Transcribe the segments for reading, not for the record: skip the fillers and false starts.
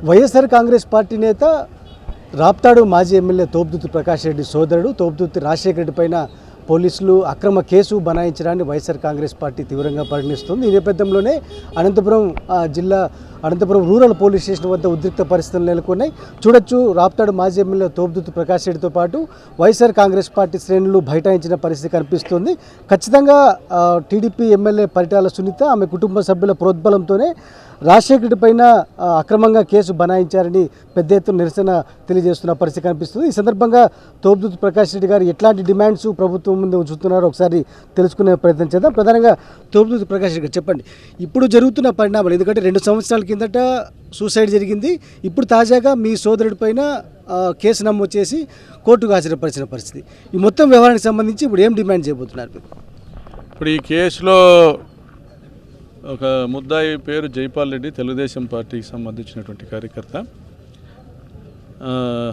YSR Congress party నేత రాప్తాడు మాజీ MLA Thopudurthi Prakash Reddy సోదరుడు తోపుదుర్తి రాజశేఖర రెడ్డి పైన పోలీసులు అక్రమ కేసు బనాయించడాన్ని వైఎస్ఆర్ కాంగ్రెస్ పార్టీ తీవ్రంగా పరిగణిస్తుంది. ఈ నేపథ్యంలోనే అనంతపురం జిల్లా అనంతపురం రూరల్ పోలీస్ స్టేషన్ వద్ద ఉద్రిక్త పరిస్థితులు నెలకొన్నాయి. చూడొచ్చు, రాప్తాడు మాజీ ఎమ్మెల్యే తోపుదుర్తి ప్రకాష్ రెడ్డితో పాటు వైఎస్ఆర్ కాంగ్రెస్ పార్టీ శ్రేణులు బైఠాయించిన పరిస్థితి కనిపిస్తుంది. ఖచ్చితంగా టీడీపీ ఎమ్మెల్యే పరిటాల సునీత ఆమె కుటుంబ సభ్యుల ప్రోద్బలంతోనే రాజశేఖర రెడ్డి పైన అక్రమంగా కేసు బనాయించారని పెద్ద ఎత్తున నిరసన తెలియజేస్తున్న పరిస్థితి కనిపిస్తుంది. ఈ సందర్భంగా తోపుదుర్తి ప్రకాష్ రెడ్డి గారు ఎట్లాంటి డిమాండ్స్ ప్రభుత్వం ముందు ఉంచుతున్నారో ఒకసారి తెలుసుకునే ప్రయత్నం చేద్దాం. ప్రధానంగా తోపుదుర్తి ప్రకాష్ రెడ్డి గారు చెప్పండి, ఇప్పుడు జరుగుతున్న పరిణామాలు, ఎందుకంటే 2 సంవత్సరాల కిందట సూసైడ్ జరిగింది, ఇప్పుడు తాజాగా మీ సోదరుడి పైన కేసు నమోదు చేసి కోర్టుకు హాజరుపరిచిన పరిస్థితి, ఈ మొత్తం వ్యవహారానికి సంబంధించి ఇప్పుడు ఏం డిమాండ్ చేయబోతున్నారు మీరు? ఇప్పుడు ఈ కేసులో ఒక ముద్దాయి పేరు జైపాల్ రెడ్డి, తెలుగుదేశం పార్టీకి సంబంధించినటువంటి కార్యకర్త.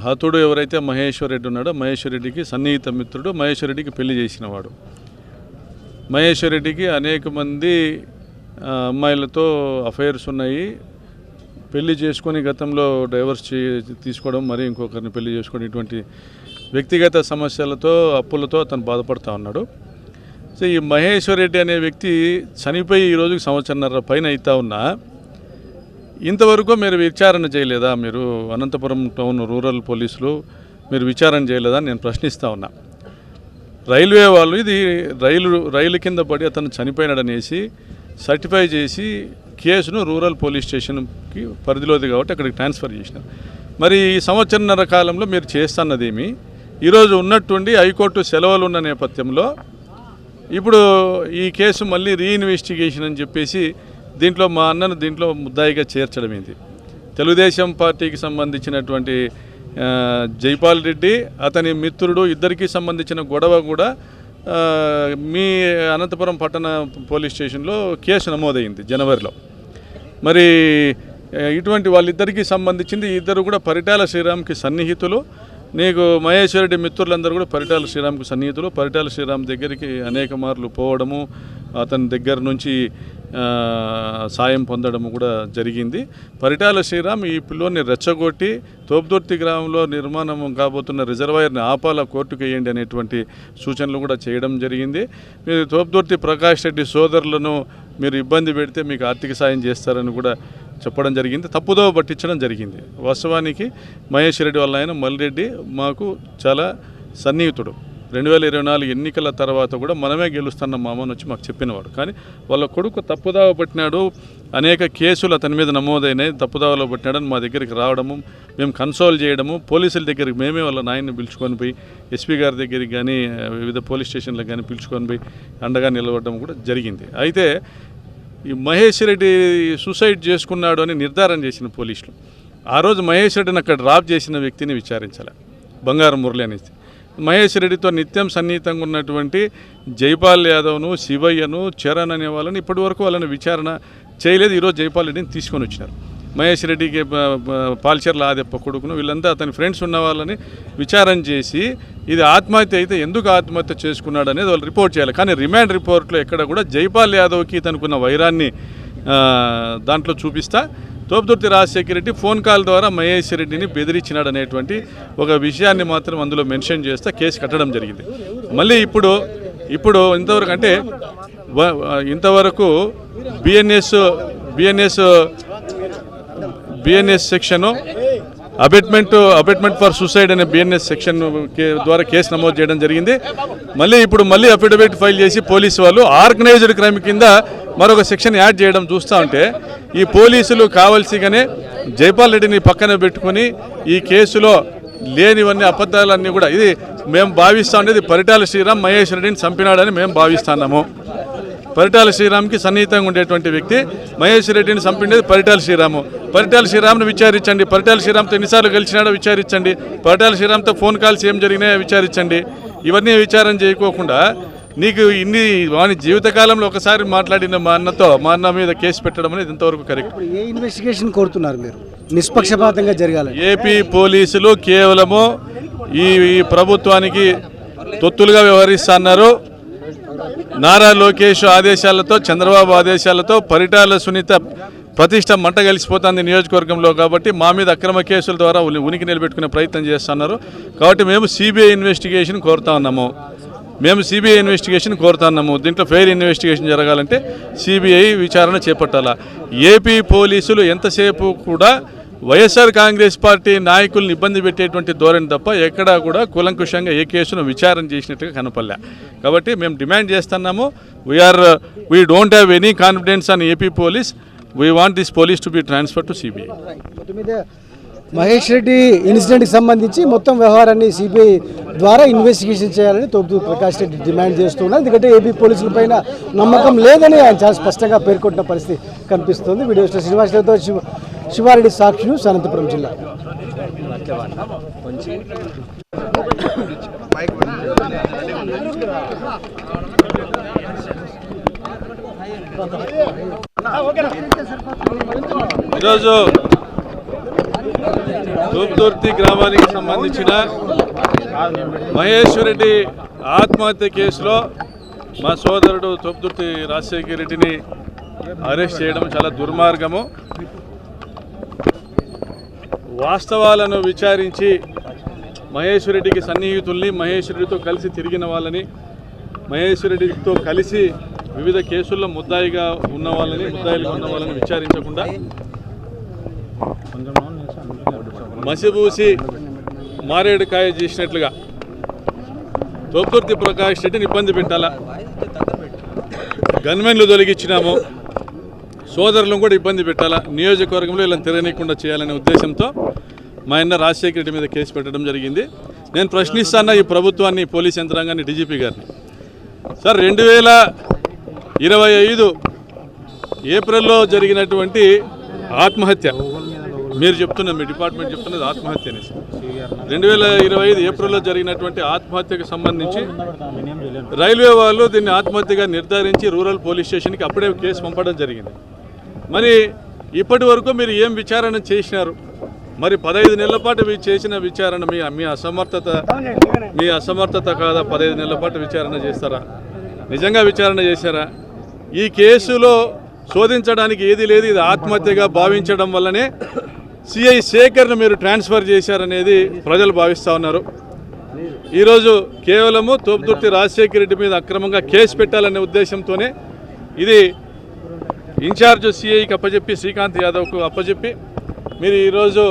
హతుడు ఎవరైతే మహేశ్వర్ రెడ్డి ఉన్నాడో మహేశ్వర్ రెడ్డికి సన్నిహిత మిత్రుడు, మహేశ్వర్ రెడ్డికి పెళ్లి చేసినవాడు. మహేశ్వర్ రెడ్డికి అనేక మంది అమ్మాయిలతో అఫైర్స్ ఉన్నాయి. పెళ్లి చేసుకొని గతంలో డైవర్స్ తీసుకోవడం, మరి ఇంకొకరిని పెళ్లి చేసుకోవడం, ఇటువంటి వ్యక్తిగత సమస్యలతో అప్పులతో అతను బాధపడుతూ ఉన్నాడు. సో ఈ మహేశ్వర్ రెడ్డి అనే వ్యక్తి చనిపోయి ఈ రోజుకి 1.5 సంవత్సరం పైన అవుతా ఉన్నా ఇంతవరకు మీరు విచారణ చేయలేదా? మీరు అనంతపురం టౌన్ రూరల్ పోలీసులు మీరు విచారణ చేయలేదా అని నేను ప్రశ్నిస్తూ ఉన్నా. రైల్వే వాళ్ళు ఇది రైలు కింద పడి అతను చనిపోయినాడనేసి సర్టిఫై చేసి కేసును రూరల్ పోలీస్ స్టేషన్కి పరిధిలోది కాబట్టి అక్కడికి ట్రాన్స్ఫర్ చేసినారు. మరి ఈ 1.5 సంవత్సరం కాలంలో మీరు చేస్తున్నదేమి? ఈరోజు ఉన్నట్టుండి హైకోర్టు సెలవులు ఉన్న నేపథ్యంలో ఇప్పుడు ఈ కేసు మళ్ళీ రీఇన్వెస్టిగేషన్ అని చెప్పేసి దీంట్లో మా అన్నను దీంట్లో ముద్దాయిగా చేర్చడం ఏంది? తెలుగుదేశం పార్టీకి సంబంధించినటువంటి జైపాల్ రెడ్డి అతని మిత్రుడు ఇద్దరికీ సంబంధించిన గొడవ కూడా మీ అనంతపురం పట్టణ పోలీస్ స్టేషన్లో కేసు నమోదైంది జనవరిలో. మరి ఇటువంటి వాళ్ళిద్దరికీ సంబంధించింది, ఇద్దరు కూడా పరిటాల శ్రీరామ్కి సన్నిహితులు. నీకు మహేశ్వర్ రెడ్డి మిత్రులందరూ కూడా పరిటాల శ్రీరామ్కు సన్నిహితులు. పరిటాల శ్రీరామ్ దగ్గరికి అనేక మార్లు పోవడము, అతని దగ్గర నుంచి సాయం పొందడము కూడా జరిగింది. పరిటాల శ్రీరామ్ ఈ పిల్లోని రెచ్చగొట్టి తోపుదుర్తి గ్రామంలో నిర్మాణం కాబోతున్న రిజర్వాయర్ని ఆపాల కోర్టుకు వేయండి అనేటువంటి సూచనలు కూడా చేయడం జరిగింది. మీరు తోపుదుర్తి ప్రకాష్ రెడ్డి సోదరులను మీరు ఇబ్బంది పెడితే మీకు ఆర్థిక సాయం చేస్తారని కూడా చెప్పడం జరిగింది. తప్పుదోవ పట్టించడం జరిగింది. వాస్తవానికి మహేశ్వర్ రెడ్డి వాళ్ళ ఆయన మల్లిరెడ్డి మాకు చాలా సన్నిహితుడు. 2024 ఎన్నికల తర్వాత కూడా మనమే గెలుస్తున్న మామని వచ్చి మాకు చెప్పినవాడు. కానీ వాళ్ళ కొడుకు తప్పుదావ పట్టినాడు, అనేక కేసులు అతని మీద నమోదైనాయి, తప్పుదావలో పట్టినాడని మా దగ్గరికి రావడము, మేము కన్సోల్ చేయడము, పోలీసుల దగ్గరికి మేమే వాళ్ళ నాయన్ని పిలుచుకొని పోయి ఎస్పీ గారి దగ్గరికి కానీ వివిధ పోలీస్ స్టేషన్లకు కానీ పిలుచుకొని పోయి అండగా నిలబడడం కూడా జరిగింది. అయితే ఈ మహేశ్వర్ రెడ్డి సూసైడ్ చేసుకున్నాడు అని నిర్ధారణ చేసిన పోలీసులు ఆ రోజు మహేశ్వర్ రెడ్డిని అక్కడ డ్రాప్ చేసిన వ్యక్తిని విచారించాలి, బంగారం మురళి అనేసి. మహేశ్వర్ రెడ్డితో నిత్యం సన్నిహితంగా ఉన్నటువంటి జైపాల్ యాదవ్ను, శివయ్యను, చరణ్ అనే వాళ్ళని ఇప్పటి వరకు వాళ్ళని విచారణ చేయలేదు. ఈరోజు జైపాల్ రెడ్డిని తీసుకొని వచ్చినారు. మహేశ్వర్ రెడ్డికి పాల్చర్ల ఆదెప్ప కొడుకును వీళ్ళంతా అతని ఫ్రెండ్స్ ఉన్న వాళ్ళని విచారణ చేసి ఇది ఆత్మహత్య అయితే ఎందుకు ఆత్మహత్య చేసుకున్నాడు అనేది వాళ్ళు రిపోర్ట్ చేయాలి. కానీ రిమాండ్ రిపోర్ట్లో ఎక్కడ కూడా జైపాల్ యాదవ్కి తనకున్న వైరాన్ని దాంట్లో చూపిస్తా తోపుదుర్తి రాజశేఖర రెడ్డి ఫోన్ కాల్ ద్వారా మహేశ్వర్ రెడ్డిని బెదిరించినాడు అనేటువంటి ఒక విషయాన్ని మాత్రం అందులో మెన్షన్ చేస్తే కేసు కట్టడం జరిగింది. మళ్ళీ ఇప్పుడు ఇంతవరకు అంటే ఇంతవరకు BNS section abetment for suicide అనే బిఎన్ఎస్ సెక్షన్ ద్వారా కేసు నమోదు చేయడం జరిగింది. మళ్ళీ అఫిడవిట్ ఫైల్ చేసి పోలీసు వాళ్ళు ఆర్గనైజ్డ్ క్రైమ్ కింద మరొక సెక్షన్ యాడ్ చేయడం చూస్తూ ఉంటే ఈ పోలీసులు కావాల్సిగానే జైపాల్ రెడ్డిని పక్కన పెట్టుకొని ఈ కేసులో లేనివన్నీ అబద్ధాలన్నీ కూడా ఇది మేము భావిస్తూ ఉండేది పరిటాల శ్రీరామ్ మహేశ్వర్ రెడ్డిని చంపినాడని మేము భావిస్తున్నాము. పరిటాల శ్రీరామ్కి సన్నిహితంగా ఉండేటువంటి వ్యక్తి మహేశ్వర్ రెడ్డిని చంపిండేది పరిటాల శ్రీరాము. పరిటాల శ్రీరామ్ను విచారించండి, పరిటాల శ్రీరామ్తో ఎన్నిసార్లు కలిసినాడో విచారించండి, పరిటాల శ్రీరామ్తో ఫోన్ కాల్స్ ఏం జరిగినాయో విచారించండి. ఇవన్నీ విచారణ చేయకోకుండా నీకు వాని జీవితకాలంలో ఒకసారి మాట్లాడిన మా అన్న మీద కేసు పెట్టడం అనేది ఇంతవరకు కరెక్ట్. ఏ ఇన్వెస్టిగేషన్ కోరుతున్నారు మీరు? నిష్పక్షపాతంగా జరగాలి. ఏపీ పోలీసులు కేవలము ఈ ప్రభుత్వానికి తొత్తులుగా వ్యవహరిస్తున్నారు. నారా లోకేష్ ఆదేశాలతో, చంద్రబాబు ఆదేశాలతో పరిటాల సునీత ప్రతిష్ట మంట కలిసిపోతుంది నియోజకవర్గంలో. కాబట్టి మా మీద అక్రమ కేసుల ద్వారా ఉనికి నిలబెట్టుకునే ప్రయత్నం చేస్తున్నారు. కాబట్టి మేము సిబిఐ ఇన్వెస్టిగేషన్ కోరుతా ఉన్నాము. దీంట్లో ఫెయిర్ ఇన్వెస్టిగేషన్ జరగాలంటే సిబిఐ విచారణ చేపట్టాలా. ఏపీ పోలీసులు ఎంతసేపు కూడా వైఎస్ఆర్ కాంగ్రెస్ పార్టీ నాయకులను ఇబ్బంది పెట్టేటువంటి ధోరణి తప్ప ఎక్కడా కూడా కూలంకుషంగా ఏ కేసును విచారణ చేసినట్టుగా కనపడలే. కాబట్టి మేము డిమాండ్ చేస్తున్నాము. We don't have any confidence on AP police. We want this police to be transfer to CBI. మొత్తం మీద మహేష్ రెడ్డి ఇన్సిడెంట్కి సంబంధించి మొత్తం వ్యవహారాన్ని సిబిఐ ద్వారా ఇన్వెస్టిగేషన్ చేయాలని తోపుదూతి ప్రకాష్ రెడ్డి డిమాండ్ చేస్తున్నారు. ఎందుకంటే ఏపీ పోలీసుల పైన నమ్మకం లేదని ఆయన చాలా స్పష్టంగా పేర్కొంటున్న పరిస్థితి కనిపిస్తుంది. వీడియో శ్రీనివాసరావుతో శివారెడ్డి, సాక్షి న్యూస్, అనంతపురం జిల్లా. ఈరోజు తూప్తుర్తి గ్రామానికి సంబంధించిన మహేశ్వర్ రెడ్డి ఆత్మహత్య కేసులో మా సోదరుడు తూప్తుర్తి రాజశేఖర్ రెడ్డిని అరెస్ట్ చేయడం చాలా దుర్మార్గము. వాస్తవాలను విచారించి మహేశ్వర్ రెడ్డికి సన్నిహితుల్ని, మహేశ్వర్ రెడ్డితో కలిసి తిరిగిన వాళ్ళని, మహేశ్వర్ రెడ్డితో కలిసి వివిధ కేసుల్లో ముద్దాయిలుగా ఉన్న వాళ్ళని విచారించకుండా మసిబూసి మారేడుకాయ చేసినట్లుగా తోపుతుర్తి ప్రకాష్ రెడ్డిని ఇబ్బంది పెట్టాలా. గన్మెన్లు తొలగించినాము, సోదరులను కూడా ఇబ్బంది పెట్టాలా, నియోజకవర్గంలో ఇలా తిరగనీయకుండా చేయాలనే ఉద్దేశంతో మా అన్న రాజశేఖర రెడ్డి మీద కేసు పెట్టడం జరిగింది. నేను ప్రశ్నిస్తాను ఈ ప్రభుత్వాన్ని, పోలీస్ యంత్రాంగాన్ని, డీజీపీ గారిని. సార్, 2025 ఏప్రిల్లో జరిగినటువంటి ఆత్మహత్య మీరు చెప్తున్నది, మీ డిపార్ట్మెంట్ చెప్తున్నది ఆత్మహత్య అనేసి. 2025 ఏప్రిల్లో జరిగినటువంటి ఆత్మహత్యకు సంబంధించి రైల్వే వాళ్ళు దీన్ని ఆత్మహత్యగా నిర్ధారించి రూరల్ పోలీస్ స్టేషన్కి అప్పుడే కేసు పంపడం జరిగింది. మరి ఇప్పటి వరకు మీరు ఏం విచారణ చేసినారు? మరి 15 నెలల పాటు చేసిన విచారణ మీ అసమర్థత కాదా? 15 నెలల పాటు విచారణ చేస్తారా? నిజంగా విచారణ చేశారా? ఈ కేసులో శోధించడానికి ఏది లేదు, ఇది ఆత్మహత్యగా భావించడం వల్లనే సిఐ శేఖర్ను మీరు ట్రాన్స్ఫర్ చేశారనేది ప్రజలు భావిస్తూ ఉన్నారు. ఈరోజు కేవలము తోపుతుర్తి రాజశేఖర రెడ్డి మీద అక్రమంగా కేసు పెట్టాలనే ఉద్దేశంతోనే ఇది ఇన్ఛార్జ్ సిఐకి అప్పచెప్పి, శ్రీకాంత్ యాదవ్కు అప్పచెప్పి మీరు ఈరోజు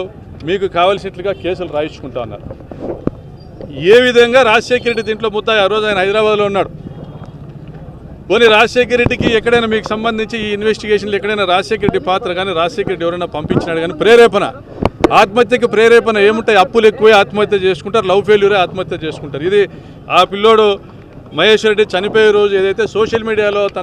మీకు కావలసినట్లుగా కేసులు రాయించుకుంటా ఉన్నారు. ఏ విధంగా రాజశేఖర రెడ్డి దీంట్లో ముద్దాయి? ఆ రోజు ఆయన హైదరాబాద్లో ఉన్నాడు. పోనీ రాజశేఖర రెడ్డికి ఎక్కడైనా మీకు సంబంధించి ఈ ఇన్వెస్టిగేషన్లు ఎక్కడైనా రాజశేఖర రెడ్డి పాత్ర కానీ, రాజశేఖర రెడ్డి ఎవరైనా పంపించినాడు కానీ, ప్రేరేపణ, ఆత్మహత్యకు ప్రేరేపణ ఏముంటాయి? అప్పులు ఎక్కువే ఆత్మహత్య చేసుకుంటారు, లవ్ ఫెయిల్యూరే ఆత్మహత్య చేసుకుంటారు. ఇది ఆ పిల్లోడు మహేశ్వర్ రెడ్డి చనిపోయే రోజు ఏదైతే సోషల్ మీడియాలో తన